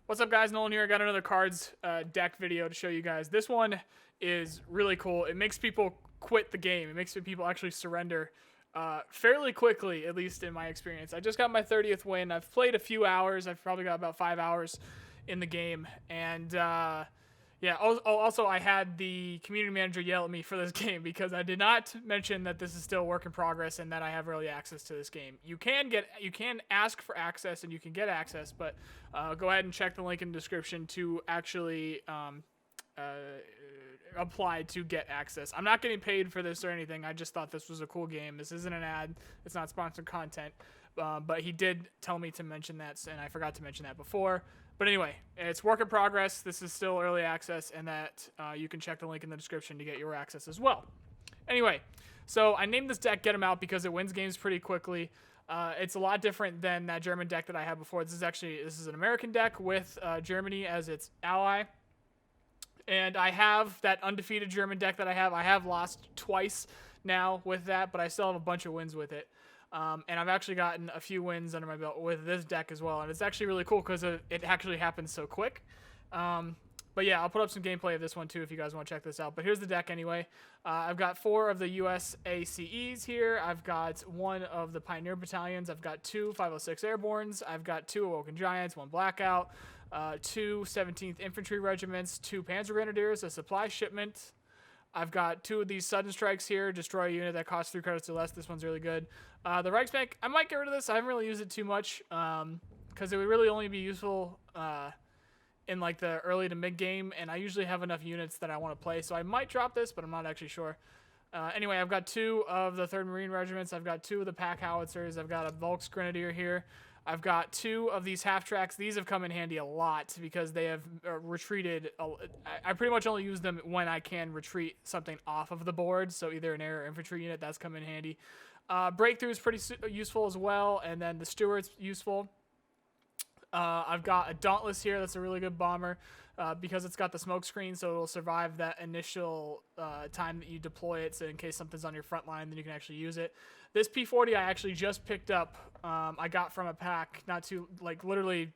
What's up, guys? Nolan here. I got another cards deck video to show you guys. This one is really cool. It makes people quit the game. It makes people actually surrender fairly quickly, at least in my experience. I just got my 30th win. I've played a few hours. I've probably got about 5 hours in the game. And yeah, also I had the community manager yell at me for this game because I did not mention that this is still a work in progress and that I have early access to this game. You can ask for access and you can get access, but go ahead and check the link in the description to actually apply to get access. I'm not getting paid for this or anything. I just thought this was a cool game. This isn't an ad. It's not sponsored content. But he did tell me to mention that, and I forgot to mention that before. But anyway, it's work in progress. This is still early access, and that you can check the link in the description to get your access as well. Anyway, so I named this deck Get 'Em Out because it wins games pretty quickly. It's a lot different than that German deck that I had before. This is an American deck with Germany as its ally. And I have that undefeated German deck that I have. I have lost twice now with that, but I still have a bunch of wins with it. And I've actually gotten a few wins under my belt with this deck as well. And it's actually really cool because it actually happens so quick. But yeah, I'll put up some gameplay of this one too if you guys want to check this out. But here's the deck anyway. I've got 4 of the USACEs here. I've got 1 of the Pioneer Battalions. I've got 2 506 Airbornes. I've got 2 Awoken Giants, 1 Blackout, 2 17th Infantry Regiments, 2 Panzer Grenadiers, a supply shipment. I've got 2 of these sudden strikes here. Destroy a unit that costs 3 credits or less. This one's really good. The Reichsbank, I might get rid of this. I haven't really used it too much because it would really only be useful in like the early to mid game, and I usually have enough units that I want to play, so I might drop this, but I'm not actually sure. Anyway, I've got 2 of the 3rd Marine Regiments. I've got 2 of the Pack Howitzers. I've got a Volks Grenadier here. I've got 2 of these half-tracks. These have come in handy a lot because they have retreated. I pretty much only use them when I can retreat something off of the board, so either an air or infantry unit, that's come in handy. Breakthrough is pretty useful as well, and then the Stewart's useful. I've got a Dauntless here. That's a really good bomber because it's got the smoke screen, so it'll survive that initial time that you deploy it, so in case something's on your front line, then you can actually use it. This P40 I actually just picked up. I got from a pack literally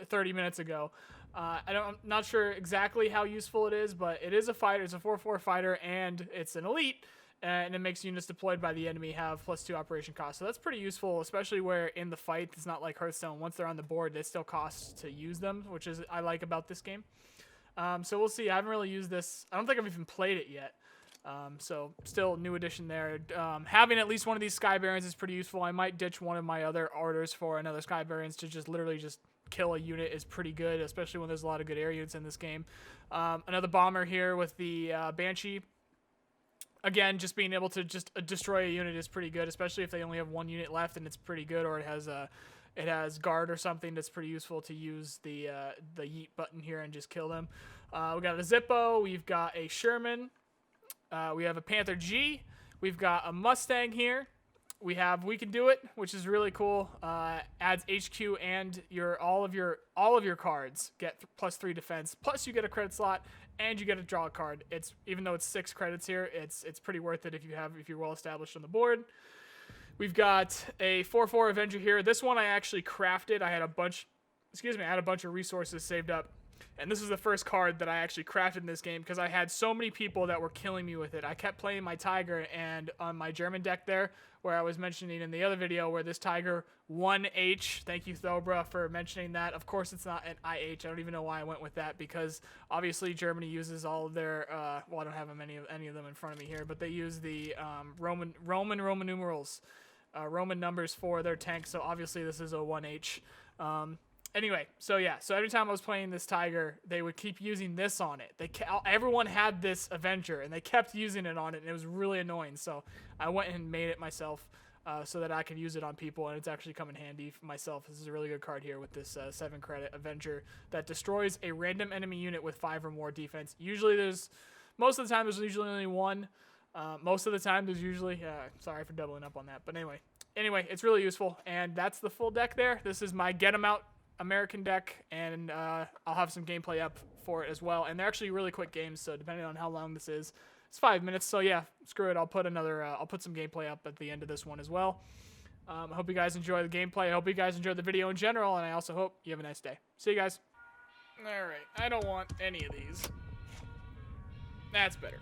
30 minutes ago. I'm not sure exactly how useful it is, but it is a fighter. It's a 4/4 fighter, and it's an elite, and it makes units deployed by the enemy have +2 operation cost. So that's pretty useful, especially where in the fight, it's not like Hearthstone. Once they're on the board, it still costs to use them, which is I like about this game. So we'll see. I haven't really used this. I don't think I've even played it yet. So still new addition there. Having at least one of these Sky Barons is pretty useful. I might ditch one of my other orders for another Sky Barons to just literally just kill a unit is pretty good, especially when there's a lot of good air units in this game. Another bomber here with the Banshee. Again, just being able to just destroy a unit is pretty good, especially if they only have 1 unit left and it's pretty good, or it has guard or something that's pretty useful to use the yeet button here and just kill them. We got a Zippo. We've got a Sherman. We have a Panther G. We've got a Mustang here. We can do it, which is really cool. Adds HQ and all of your cards get +3 defense. Plus you get a credit slot and you get to draw a card. Even though it's 6 credits here, it's pretty worth it if you're well established on the board. We've got a 4/4 Avenger here. This one I actually crafted. I had a bunch of resources saved up. And this is the first card that I actually crafted in this game because I had so many people that were killing me with it. I kept playing my Tiger, and on my German deck there, where I was mentioning in the other video where this Tiger 1H, thank you Thobra for mentioning that. Of course it's not an IH. I don't even know why I went with that because obviously Germany uses all of their, well, I don't have any of them in front of me here, but they use the Roman numerals, Roman numbers for their tanks, so obviously this is a 1H. Anyway, so yeah, so every time I was playing this Tiger, they would keep using this on it. Everyone had this Avenger, and they kept using it on it, and it was really annoying. So I went and made it myself so that I could use it on people, and it's actually come in handy for myself. This is a really good card here with this 7 credit Avenger that destroys a random enemy unit with 5 or more defense. Most of the time, there's usually only 1. Most of the time, there's usually, sorry for doubling up on that, but anyway, it's really useful, and that's the full deck there. This is my Get 'Em Out American deck, and I'll have some gameplay up for it as well, and they're actually really quick games, so depending on how long this is, it's 5 minutes, so yeah, screw it, I'll put some gameplay up at the end of this one as well. I hope you guys enjoy the gameplay. I hope you guys enjoyed the video in general, and I also hope you have a nice day. See you guys. Alright, I don't want any of these. That's better.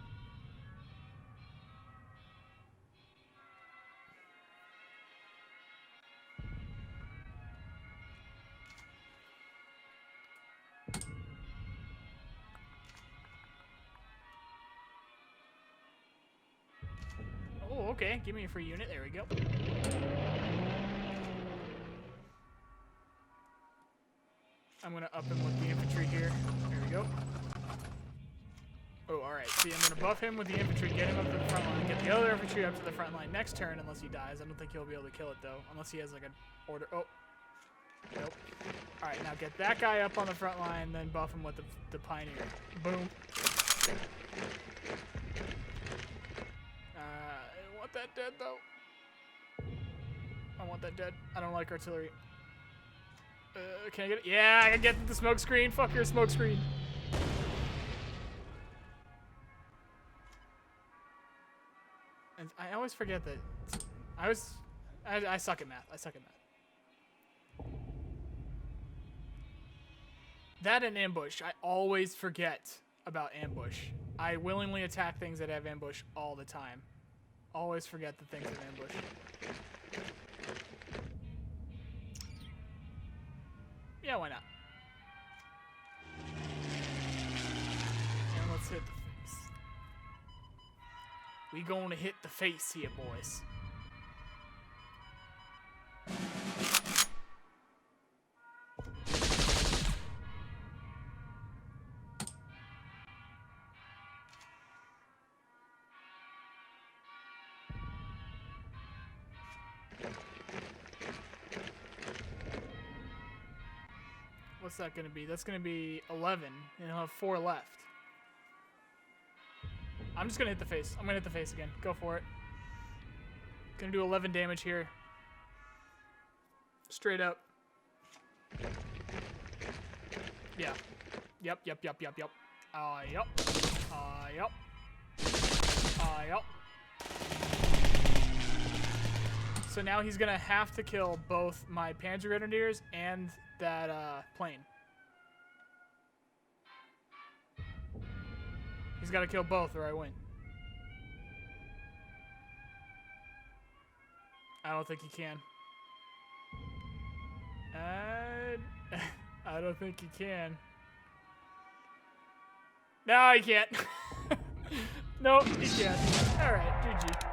Oh, okay. Give me a free unit. There we go. I'm going to up him with the infantry here. There we go. Oh, alright. See, I'm going to buff him with the infantry, get him up to the front line, get the other infantry up to the front line next turn, unless he dies. I don't think he'll be able to kill it, though. Unless he has, like, an order. Oh. Nope. Alright, now get that guy up on the front line, then buff him with the Pioneer. Boom. I want that dead, though. I want that dead. I don't like artillery. Can I get it? Yeah, I can get the smoke screen. Fuck your smoke screen. And I always forget that. I suck at math. I suck at math. That and ambush. I always forget about ambush. I willingly attack things that have ambush all the time. Always forget the things that ambush. Yeah, why not? And let's hit the face. We gonna hit the face here, boys. What's that going to be? That's going to be 11, and I'll have 4 left. I'm just going to hit the face. I'm going to hit the face again. Go for it. Going to do 11 damage here. Straight up. Yeah. Yep. Yep. Yep. Yep. So now he's going to have to kill both my Panzer Grenadiers and that plane. He's got to kill both or I win. I don't think he can. I don't think he can. No, he can't. Nope, he can't. Alright, GG.